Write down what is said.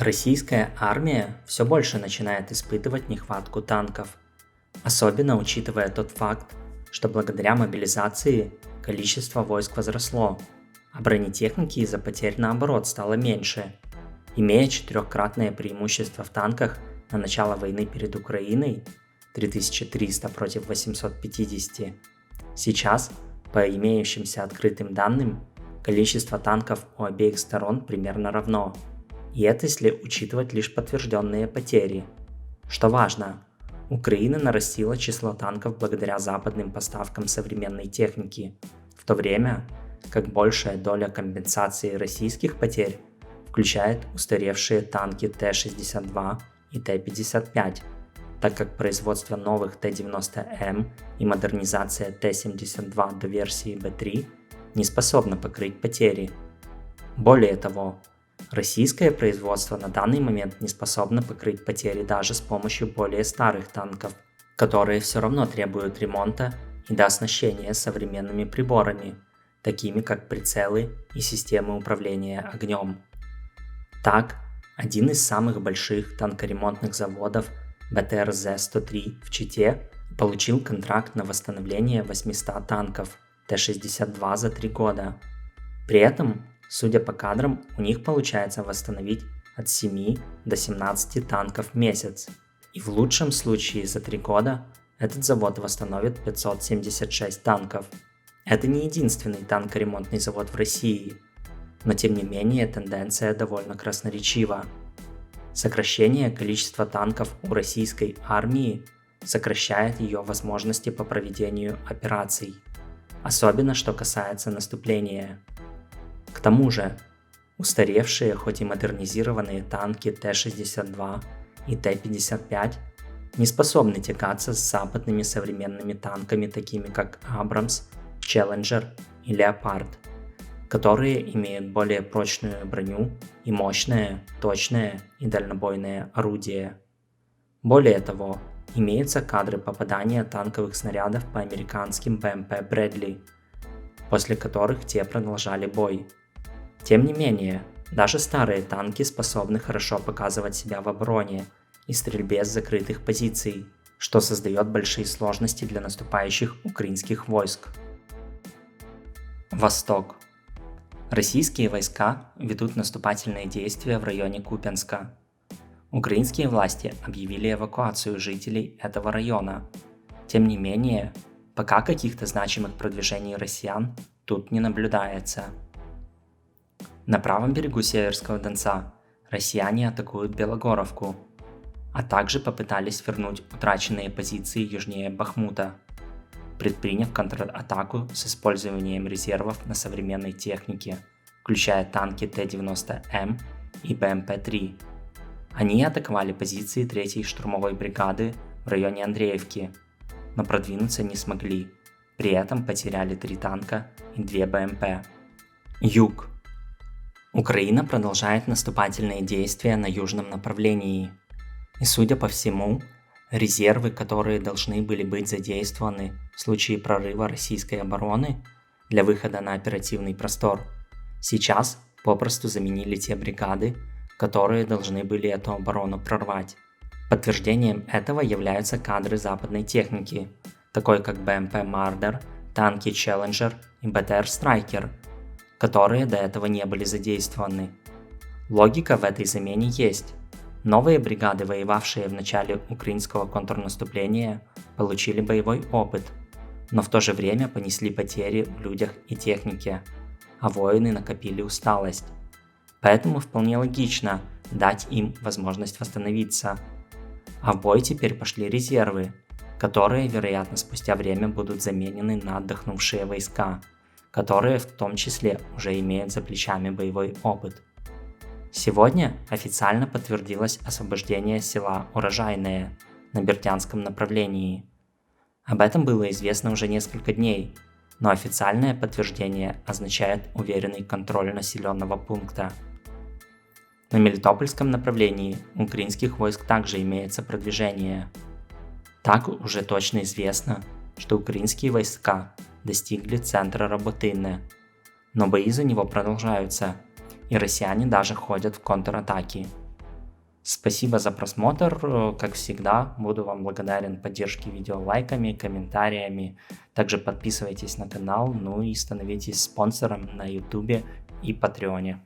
Российская армия все больше начинает испытывать нехватку танков, особенно учитывая тот факт, что благодаря мобилизации количество войск возросло, а бронетехники из-за потерь наоборот стало меньше. Имея четырехкратное преимущество в танках на начало войны перед Украиной 3300 против 850, сейчас, по имеющимся открытым данным, количество танков у обеих сторон примерно равно. И это если учитывать лишь подтвержденные потери. Что важно, Украина нарастила число танков благодаря западным поставкам современной техники, в то время как большая доля компенсации российских потерь включает устаревшие танки Т-62 и Т-55, так как производство новых Т-90М и модернизация Т-72 до версии Б3 не способна покрыть потери. Более того, российское производство на данный момент не способно покрыть потери даже с помощью более старых танков, которые все равно требуют ремонта и дооснащения современными приборами, такими как прицелы и системы управления огнем. Так, один из самых больших танкоремонтных заводов БТРЗ-103 в Чите получил контракт на восстановление 800 танков Т-62 за 3 года. При этом, судя по кадрам, у них получается восстановить от 7 до 17 танков в месяц. И в лучшем случае за 3 года этот завод восстановит 576 танков. Это не единственный танкоремонтный завод в России, но тем не менее тенденция довольно красноречива. Сокращение количества танков у российской армии сокращает ее возможности по проведению операций, особенно что касается наступления. К тому же, устаревшие, хоть и модернизированные танки Т-62 и Т-55 не способны тягаться с западными современными танками, такими как Абрамс, Челленджер и Леопард, которые имеют более прочную броню и мощное, точное и дальнобойное орудие. Более того, имеются кадры попадания танковых снарядов по американским БМП Брэдли, после которых те продолжали бой. Тем не менее, даже старые танки способны хорошо показывать себя в обороне и стрельбе с закрытых позиций, что создает большие сложности для наступающих украинских войск. Восток. Российские войска ведут наступательные действия в районе Купянска. Украинские власти объявили эвакуацию жителей этого района. Тем не менее, пока каких-то значимых продвижений россиян тут не наблюдается. На правом берегу Северского Донца россияне атакуют Белогоровку, а также попытались вернуть утраченные позиции южнее Бахмута, предприняв контратаку с использованием резервов на современной технике, включая танки Т-90М и БМП-3. Они атаковали позиции 3-й штурмовой бригады в районе Андреевки, но продвинуться не смогли, при этом потеряли 3 танка и 2 БМП. Юг. Украина продолжает наступательные действия на южном направлении, и, судя по всему, резервы, которые должны были быть задействованы в случае прорыва российской обороны для выхода на оперативный простор, сейчас попросту заменили те бригады, которые должны были эту оборону прорвать. Подтверждением этого являются кадры западной техники, такой как БМП Мардер, танки Челленджер и БТР Страйкер, которые до этого не были задействованы. Логика в этой замене есть. Новые бригады, воевавшие в начале украинского контрнаступления, получили боевой опыт, но в то же время понесли потери в людях и технике, а воины накопили усталость. Поэтому вполне логично дать им возможность восстановиться. А в бой теперь пошли резервы, которые, вероятно, спустя время будут заменены на отдохнувшие войска, которые в том числе уже имеют за плечами боевой опыт. Сегодня официально подтвердилось освобождение села Урожайное на Бердянском направлении. Об этом было известно уже несколько дней, но официальное подтверждение означает уверенный контроль населенного пункта. На Мелитопольском направлении у украинских войск также имеется продвижение. Так уже точно известно, что украинские войска достигли центра Роботыне, но бои за него продолжаются, и россияне даже ходят в контратаки. Спасибо за просмотр. Как всегда, буду вам благодарен поддержке видео лайками, комментариями. Также подписывайтесь на канал, ну и становитесь спонсором на YouTube и Патреоне.